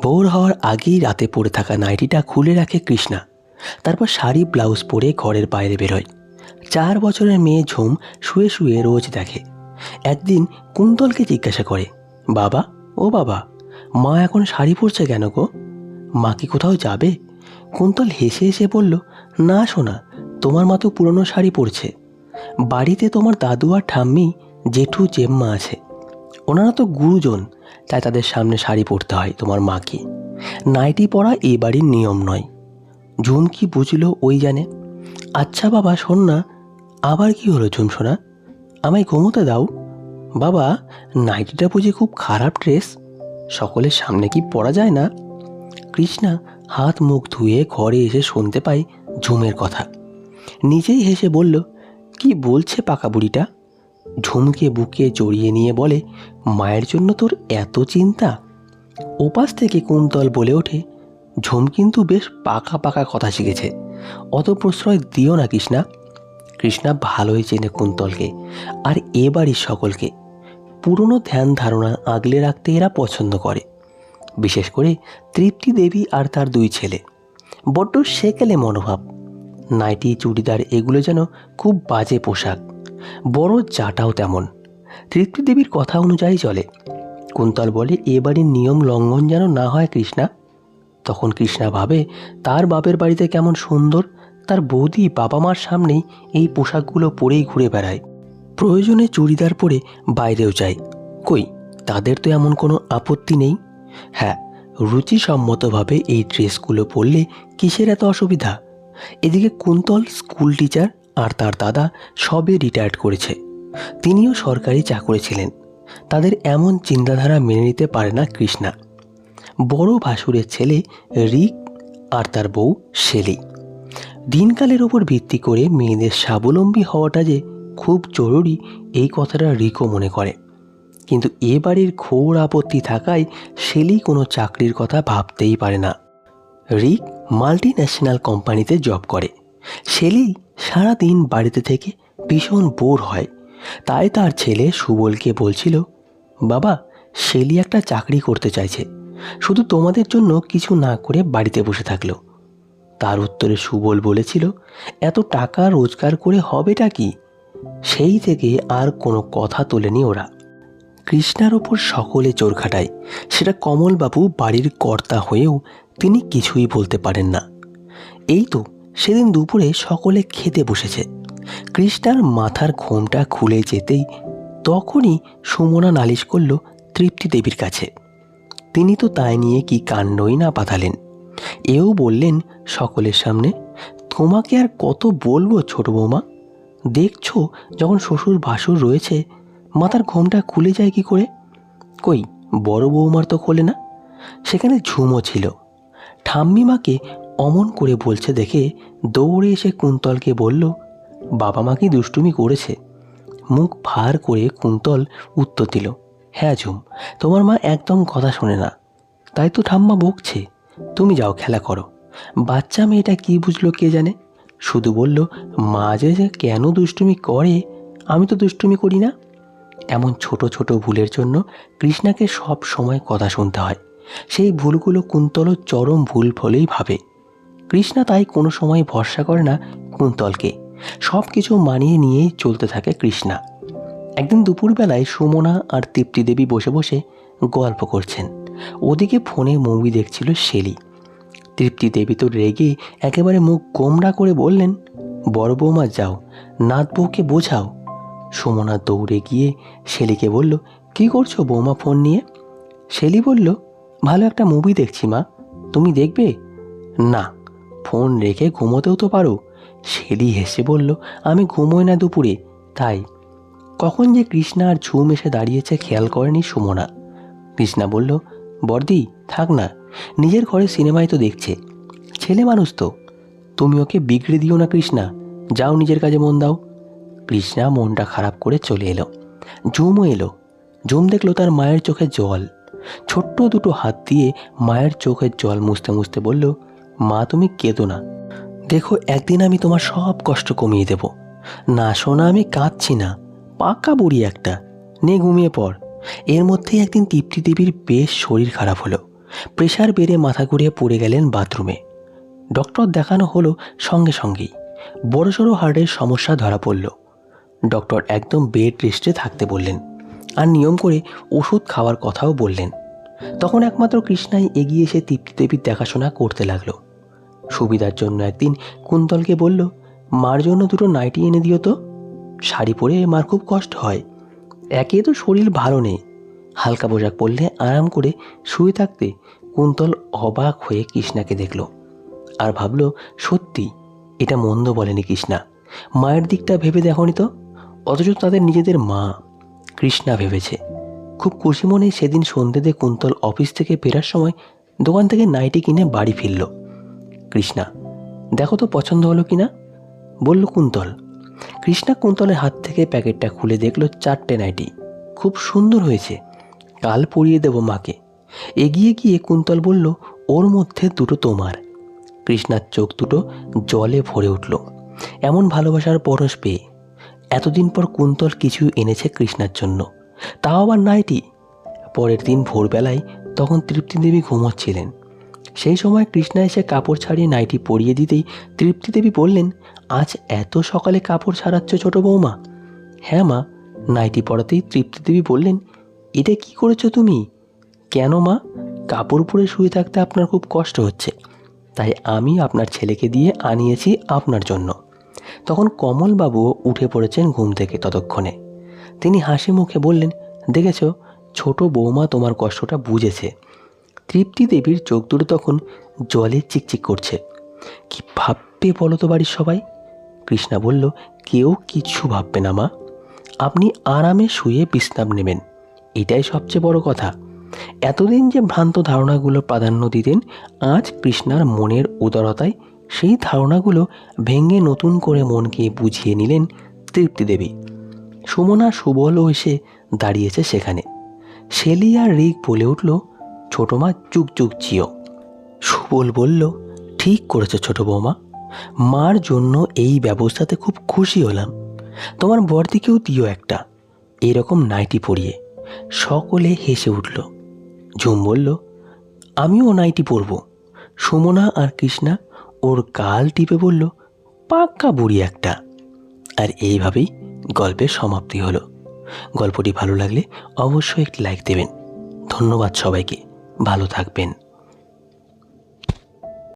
ভোর হওয়ার আগেই রাতে পরে থাকা নাইটিটা খুলে রাখে কৃষ্ণা। তারপর শাড়ি ব্লাউজ পরে ঘরের বাইরে বেরোয়। 4 বছরের মেয়ে ঝুম শুয়ে শুয়ে রোজ দেখে। একদিন কুন্তলকে জিজ্ঞাসা করে, বাবা, ও বাবা, মা এখন শাড়ি পরছে কেন গো? মা কি কোথাও যাবে? কুন্তল হেসে হেসে বলল, না সোনা, তোমার মা তো পুরনো শাড়ি পরছে। বাড়িতে তোমার দাদু আর ঠাম্মি, জেঠু জেম্মা আছে, ওনারা তো গুরুজন, তাই তাদের সামনে শাড়ি পরতে হয় তোমার মাকে। নাইটি পরা এ বাড়ির নিয়ম নয়। ঝুম কি বুঝলো ওই জানে। আচ্ছা বাবা শোন না, আবার কি হলো ঝুম সোনা? আমায় ঘুমোতে দাও। বাবা, নাইটিটা বুঝি খুব খারাপ ড্রেস? সকলের সামনে কি পরা যায় না? কৃষ্ণা হাত মুখ ধুয়ে ঘরে এসে শুনতে পাই ঝুমের কথা। নিজেই হেসে বলল, কি বলছে পাকা বুড়িটা? ঝুমকে বুকে জড়িয়ে নিয়ে বলে, মায়ের জন্য তোর এত চিন্তা? ওপাশ থেকে কুন্তল বলে ওঠে, ঝুম কিন্তু বেশ পাকা পাকা কথা শিখেছে, অত প্রশ্রয় দিও না কৃষ্ণা। কৃষ্ণা ভালোই চেনে কুন্তলকে আর এ বাড়ির সকলকে। পুরনো ধ্যান ধারণা আগলে রাখতে এরা পছন্দ করে, বিশেষ করে তৃপ্তি দেবী আর তার 2 ছেলে। বড্ড সেকেলে মনোভাব। নাইটি চুড়িদার এগুলো যেন খুব বাজে পোশাক। বড় জাটাও তেমন। তৃপ্তি দেবীর কথা অনুযায়ী চলে। কুন্তল বলে, এ বাড়ির নিয়ম লঙ্ঘন যেন না হয় কৃষ্ণা। তখন কৃষ্ণা ভাবে, তার বাপের বাড়িতে কেমন সুন্দর, তার বৌদি বাবা মার সামনেই এই পোশাকগুলো পরেই ঘুরে বেড়ায়। প্রয়োজনে চুড়িদার পরে বাইরেও যায়। কই, তাদের তো এমন কোনো আপত্তি নেই। হ্যাঁ, রুচিসম্মতভাবে এই ড্রেসগুলো পরলে কিসের এত অসুবিধা? এদিকে কুন্তল স্কুল টিচার আর তার দাদা সবে রিটায়ার্ড করেছে। তিনিও সরকারি চাকরি ছিলেন। তাদের এমন চিন্তাধারা মেনে নিতে পারে না কৃষ্ণা। বড় ভাসুরের ছেলে রিক আর তার বউ শেলি। দিনকালের ওপর ভিত্তি করে মেয়েদের স্বাবলম্বী হওয়াটা যে খুব জরুরি, এই কথাটা রিকও মনে করে। কিন্তু এ বাড়ির ঘোর আপত্তি থাকায় শেলি কোনো চাকরির কথা ভাবতেই পারে না। রিক মাল্টি ন্যাশনাল কোম্পানিতে জব করে। শেলি সারাদিন বাড়িতে থেকে ভীষণ বোর হয়। তাই তার ছেলে সুবলকে বলছিল, বাবা, শেলি একটা চাকরি করতে চাইছে, শুধু তোমাদের জন্য কিছু না করে বাড়িতে বসে থাকলো। তার উত্তরে সুবল বলেছিল, এত টাকা রোজগার করে হবেটা কি? সেই থেকে আর কোনো কথা তোলেনি ওরা। কৃষ্ণার ওপর সকলে জোর খাটায়। সেটা কমলবাবু বাড়ির কর্তা হয়েও তিনি কিছুই বলতে পারেন না। এই তো সেদিন দুপুরে সকলে খেতে বসেছে। কৃষ্ণার মাথার ঘোমটা খুলে যেতেই তখনই সুমনা নালিশ করল তৃপ্তি দেবীর কাছে। তিনি তো তাই নিয়ে কি কাণ্ডই না পাঠালেন। এও বললেন সকলের সামনে, তোমাকে আর কত বলবো ছোট বৌমা? দেখছো যখন শ্বশুর ভাসুর রয়েছে, মাথার ঘোমটা খুলে যায় কি করে? কই, বড় বৌমার তো খোলে না। সেখানে ঝুমও ছিল। ঠাম্মিমাকে অমন করে বলছে দেখে দৌড়ে এসে কুন্তলকে বলল, বাবা মা কি দুষ্টুমি করেছে? মুখ ভার করে কুন্তল উত্তর দিল, হ্যাঁ ঝুম, তোমার মা একদম কথা শোনে না, তাই তো ঠাম্মা বকছে। তুমি যাও খেলা করো। বাচ্চা মেয়েটা কি বুঝলো কে জানে, শুধু বলল, মা যে কেন দুষ্টুমি করে, আমি তো দুষ্টুমি করি না। এমন ছোট ছোট ভুলের জন্য কৃষ্ণাকে সব সময় কথা শুনতে হয়। সেই ভুলগুলো কুন্তলও চরম ভুল বলেই ভাবে। কৃষ্ণা তাই কোনো সময় ভরসা করে না কুন্তলকে। সব কিছু মানিয়ে নিয়েই চলতে থাকে কৃষ্ণা। একদিন দুপুরবেলায় সুমনা আর তৃপ্তি দেবী বসে বসে গল্প করছেন। ওদিকে ফোনে মুভি দেখছিল শেলি। তৃপ্তি দেবী তো রেগে একেবারে মুখ গোমড়া করে বললেন, বড় বৌমা যাও, নাত বউকে বোঝাও। সুমনা দৌড়ে গিয়ে শেলিকে বলল, কি করছো বৌমা ফোন নিয়ে? শেলি বলল, ভালো একটা মুভি দেখছি মা, তুমি দেখবে? না, ফোন রেখে ঘুমোতেও তো পারো। শেলি হেসে বলল, আমি ঘুমোই না দুপুরে, তাই। কখন যে কৃষ্ণা আর ঝুম এসে দাঁড়িয়েছে খেয়াল করেনি সুমনা। কৃষ্ণা বলল, বর্দি থাক না, নিজের ঘরে সিনেমায় তো দেখছে, ছেলে মানুষ তো। তুমি ওকে বিগড়ে দিও না কৃষ্ণা, যাও নিজের কাজে মন দাও। কৃষ্ণা মনটা খারাপ করে চলে এলো। ঝুমও এলো। ঝুম দেখলো তার মায়ের চোখে জল। ছোট্ট দুটো হাত দিয়ে মায়ের চোখের জল মুছতে মুছতে বলল, মা তুমি কেঁদো না, দেখো একদিন আমি তোমার সব কষ্ট কমিয়ে দেব। না শোনা, আমি কাঁদছি না, পাকা বুড়ি একটা, নে ঘুমিয়ে পড়। এর মধ্যেই একদিন তৃপ্তি দেবীর বেশ শরীর খারাপ হলো। প্রেশার বেড়ে মাথা ঘুরিয়ে পড়ে গেলেন বাথরুমে। ডক্টর দেখানো হলো সঙ্গে সঙ্গেই বড়সড় হার্টের সমস্যা ধরা পড়ল। ডক্টর একদম বেড রেস্টে থাকতে বললেন, আর নিয়ম করে ওষুধ খাওয়ার কথাও বললেন। তখন একমাত্র কৃষ্ণাই এগিয়ে এসে তৃপ্তি দেবীর দেখাশোনা করতে লাগলো। সুবিধার জন্য একদিন কুন্তলকে বলল, মার জন্য দুটো নাইটি এনে দিও তো, শাড়ি পরে মার খুব কষ্ট হয়, একে তো শরীর ভালো নেই। হালকা পোশাক পরলে আরাম করে শুয়ে থাকতে কুন্তল অবাক হয়ে কৃষ্ণাকে দেখল আর ভাবল, সত্যি এটা মন্দ বলেনি কৃষ্ণা, মায়ের দিকটা ভেবে দেখনি তো। অথচ তাদের নিজেদের মা। কৃষ্ণা ভেবেছে। খুব খুশি মনে সেদিন সন্ধ্যেতে কুন্তল অফিস থেকে ফেরার সময় দোকান থেকে নাইটি কিনে বাড়ি ফিরল। কৃষ্ণা, দেখো তো পছন্দ হলো কিনা, বলল কুন্তল। কৃষ্ণা কুন্তলের হাত থেকে প্যাকেটটা খুলে দেখল 4টে নাইটি। খুব সুন্দর হয়েছে, কাল পরিয়ে দেব মাকে। এগিয়ে গিয়ে কুন্তল বলল, ওর মধ্যে দুটো তোমার। কৃষ্ণার চোখ দুটো জলে ভরে উঠল এমন ভালোবাসার পরশ পেয়ে। এতদিন পর কুন্তল কিছু এনেছে কৃষ্ণার জন্য, তাও আবার নাইটি। পরের দিন ভোরবেলায় তখন তৃপ্তি দেবী ঘুমোচ্ছিলেন। সেই সময় কৃষ্ণা এসে কাপড় ছাড়িয়ে নাইটি পরিয়ে দিতেই তৃপ্তি দেবী বললেন, আজ এত সকালে কাপড় ছাড়াচ্ছ ছোট বৌমা? হ্যাঁ মা। নাইটি পরাতেই তৃপ্তি দেবী বললেন, এটা কি করেছো তুমি? কেন মা? কাপড় পরে শুয়ে থাকতে আপনার খুব কষ্ট হচ্ছে, তাই আমি আপনার ছেলেকে দিয়ে আনিয়েছি আপনার জন্য। তখন কমলবাবুও উঠে পড়েছেন ঘুম থেকে ততক্ষণে। তিনি হাসি মুখে বললেন, দেখেছ ছোট বৌমা তোমার কষ্টটা বুঝেছে। তৃপ্তি দেবীর চোখ দুটো তখন জলে চিকচিক করছে। কি ভাববে বলো তো বাড়ির সবাই? কৃষ্ণা বলল, কেউ কিচ্ছু ভাববে না মা, আপনি আরামে শুয়ে বিশ্রাম নেবেন, এটাই সবচেয়ে বড় কথা। এতদিন যে ভ্রান্ত ধারণাগুলো প্রাধান্য দিতেন, আজ কৃষ্ণার মনের উদারতায় সেই ধারণাগুলো ভেঙে নতুন করে মনকে বুঝিয়ে নিলেন তৃপ্তি দেবী। সুমনা সুবলও এসে দাঁড়িয়েছে সেখানে। শেলি আর রিক বলে উঠল, ছোট মা চুক চুক চিও। সুবল বলল, ঠিক করেছো ছোট বৌমা, মার জন্য এই ব্যবস্থাতে খুব খুশি হলাম। তোমার বড়দিকেও দিও একটা এরকম নাইটি পরিয়ে। সকলে হেসে উঠল। ঝুম বলল, আমিও নাইটি পরব। সুমনা আর কৃষ্ণা ওর গাল টিপে বলল, পাক্কা বুড়ি একটা। আর এইভাবেই গল্পের সমাপ্তি হলো। গল্পটি ভালো লাগলে অবশ্যই একটি লাইক দেবেন। ধন্যবাদ সবাইকে, ভালো থাকবেন।